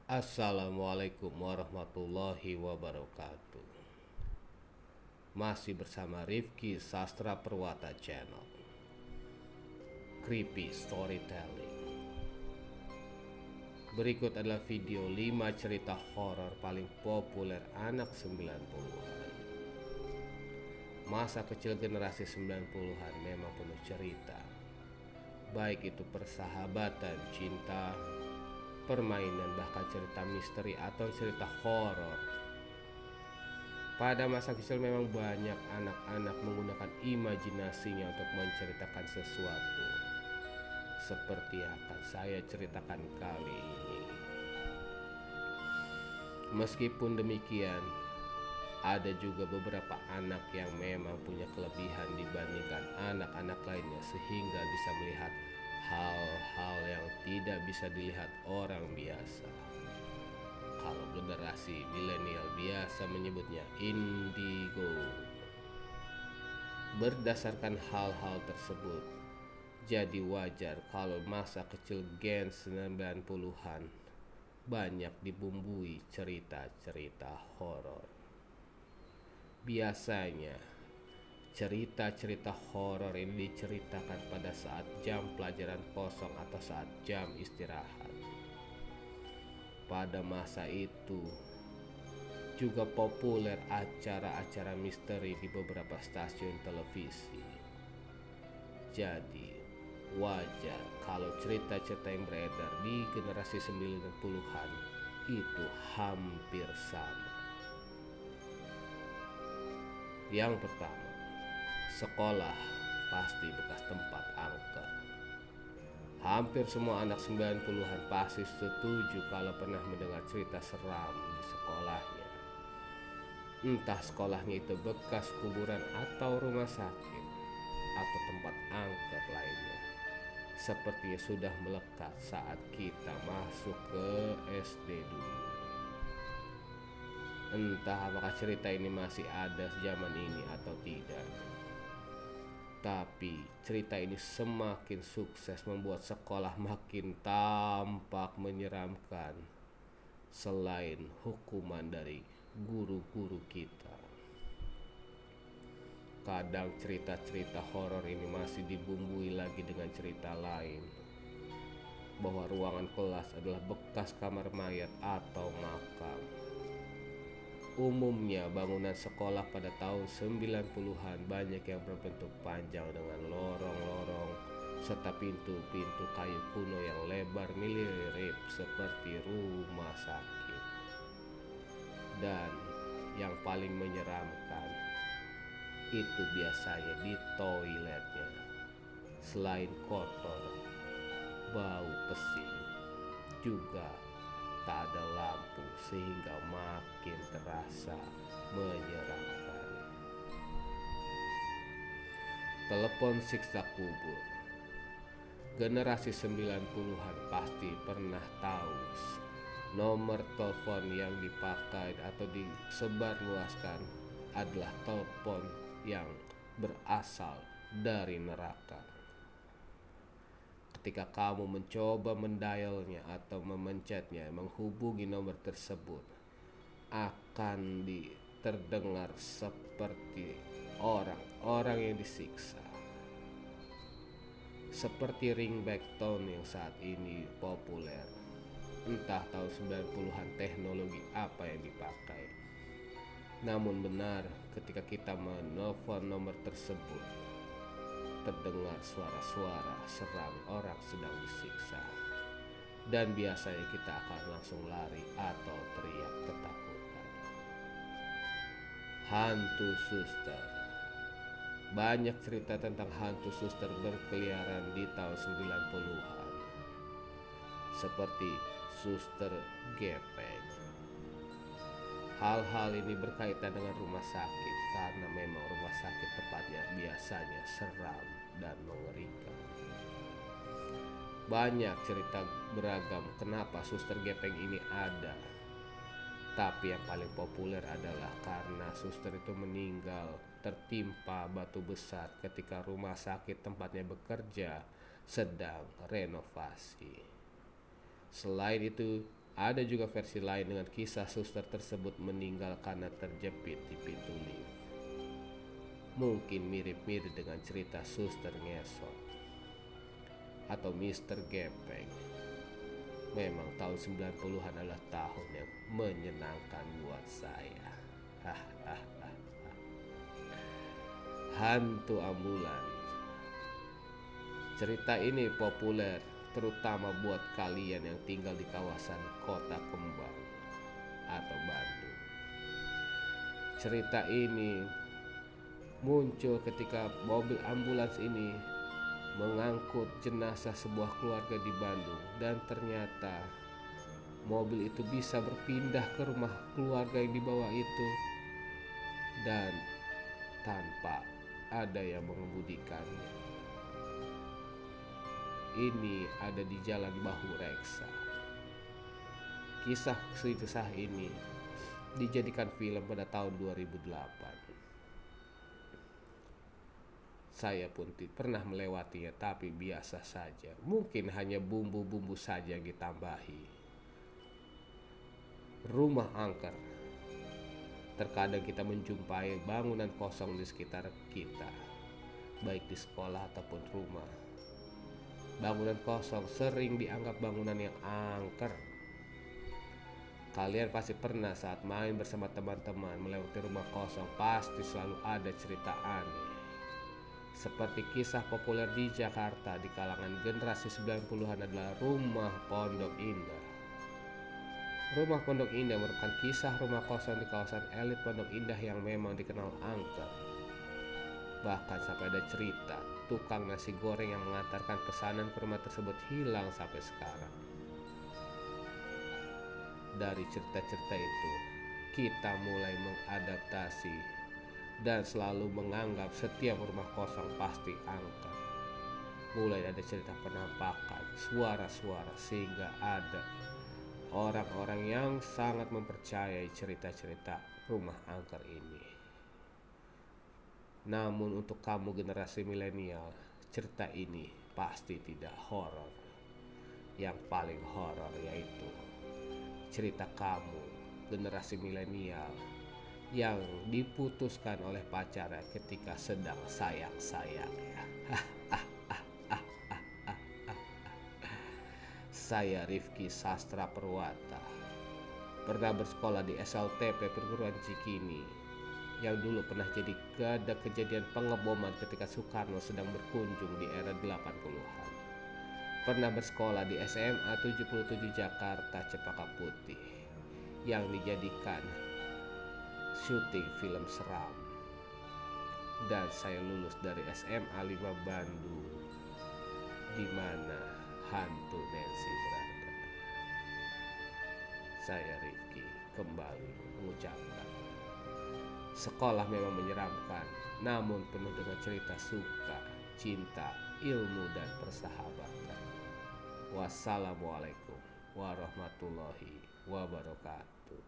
Assalamualaikum warahmatullahi wabarakatuh. Masih bersama Rifki Sastra Perwata Channel. Creepy Storytelling. Berikut adalah video 5 cerita horor paling populer anak 90-an. Masa kecil generasi 90-an memang penuh cerita. Baik itu persahabatan, cinta, permainan, bahkan cerita misteri atau cerita horor. Pada masa kecil memang banyak anak-anak menggunakan imajinasinya untuk menceritakan sesuatu, seperti yang akan saya ceritakan kali ini. Meskipun demikian, ada juga beberapa anak yang memang punya kelebihan dibandingkan anak-anak lainnya, sehingga bisa melihat hal-hal yang tidak bisa dilihat orang biasa. Kalau generasi milenial biasa menyebutnya indigo. Berdasarkan hal-hal tersebut, jadi wajar kalau masa kecil Gen 90-an banyak dibumbui cerita-cerita horor. Biasanya, cerita-cerita horor ini diceritakan pada saat jam pelajaran kosong atau saat jam istirahat. Pada masa itu juga populer acara-acara misteri di beberapa stasiun televisi. Jadi wajar kalau cerita-cerita yang beredar di generasi 90-an itu hampir sama. Yang pertama, sekolah pasti bekas tempat angker. Hampir semua anak 90-an pasti setuju kalau pernah mendengar cerita seram di sekolahnya. Entah sekolahnya itu bekas kuburan atau rumah sakit atau tempat angker lainnya. Sepertinya sudah melekat saat kita masuk ke SD dulu. Entah apakah cerita ini masih ada zaman ini atau tidak. Tapi cerita ini semakin sukses membuat sekolah makin tampak menyeramkan, selain hukuman dari guru-guru kita. Kadang cerita-cerita horor ini masih dibumbui lagi dengan cerita lain, bahwa ruangan kelas adalah bekas kamar mayat atau makam. Umumnya bangunan sekolah pada tahun 90-an banyak yang berbentuk panjang dengan lorong-lorong serta pintu-pintu kayu kuno yang lebar mirip seperti rumah sakit. Dan yang paling menyeramkan itu biasanya di toiletnya. Selain kotor, bau pesing, juga tak ada lampu sehingga makin terasa menyeramkan. Telepon siksa kubur. Generasi 90-an pasti pernah tahu nomor telepon yang dipakai atau disebarluaskan adalah telepon yang berasal dari neraka. Ketika kamu mencoba mendialnya atau memencetnya, menghubungi nomor tersebut, akan terdengar seperti orang-orang yang disiksa. Seperti ringback tone yang saat ini populer. Entah tahun 90-an teknologi apa yang dipakai. Namun benar, ketika kita menelpon nomor tersebut, terdengar suara-suara seram orang sedang disiksa. Dan biasanya kita akan langsung lari atau teriak ketakutan. Hantu suster. Banyak cerita tentang hantu suster berkeliaran di tahun 90-an. Seperti suster gepeng. Hal-hal ini berkaitan dengan rumah sakit karena memang rumah sakit tempatnya biasanya seram dan mengerikan. Banyak cerita beragam kenapa suster gepeng ini ada. Tapi yang paling populer adalah karena suster itu meninggal tertimpa batu besar ketika rumah sakit tempatnya bekerja sedang renovasi. Selain itu, Ada juga versi lain dengan kisah suster tersebut meninggal karena terjepit di pintu lift. Mungkin mirip-mirip dengan cerita suster ngesot atau Mister Gepeng. Memang tahun 90-an adalah tahun yang menyenangkan buat saya. Hantu ambulans. Cerita ini populer terutama buat kalian yang tinggal di kawasan Kota Kembang atau Bandung. Cerita ini muncul ketika mobil ambulans ini mengangkut jenazah sebuah keluarga di Bandung, dan ternyata mobil itu bisa berpindah ke rumah keluarga yang dibawa itu dan tanpa ada yang mengemudikannya. Ini ada di Jalan Bahu Reksa. Kisah ini dijadikan film pada tahun 2008. Saya pun pernah melewatinya, tapi biasa saja. Mungkin hanya bumbu-bumbu saja yang ditambahi. Rumah angker. Terkadang kita menjumpai bangunan kosong di sekitar kita, baik di sekolah ataupun rumah. Bangunan kosong sering dianggap bangunan yang angker. Kalian pasti pernah saat main bersama teman-teman melewati rumah kosong, pasti selalu ada cerita aneh. Seperti kisah populer di Jakarta di kalangan generasi 90-an adalah Rumah Pondok Indah. Rumah Pondok Indah merupakan kisah rumah kosong di kawasan elit Pondok Indah yang memang dikenal angker. Bahkan sampai ada cerita tukang nasi goreng yang mengantarkan pesanan ke rumah tersebut hilang sampai sekarang. Dari cerita-cerita itu, kita mulai mengadaptasi dan selalu menganggap setiap rumah kosong pasti angker. Mulai ada cerita penampakan, suara-suara, sehingga ada orang-orang yang sangat mempercayai cerita-cerita rumah angker ini. Namun untuk kamu generasi milenial, cerita ini pasti tidak horor. Yang paling horor yaitu cerita kamu generasi milenial yang diputuskan oleh pacarnya ketika sedang sayang-sayangnya. Saya Rifki Sastra Perwata, pernah bersekolah di SLTP Perguruan Cikini, yang dulu pernah jadi ada kejadian pengeboman ketika Soekarno sedang berkunjung di era 80-an. Pernah bersekolah di SMA 77 Jakarta Cempaka Putih, yang dijadikan syuting film seram. Dan saya lulus dari SMA 5 Bandung, di mana hantu Nancy berada. Saya Rifki kembali mengucapkan, sekolah memang menyeramkan, namun penuh dengan cerita suka, cinta, ilmu, dan persahabatan. Wassalamualaikum warahmatullahi wabarakatuh.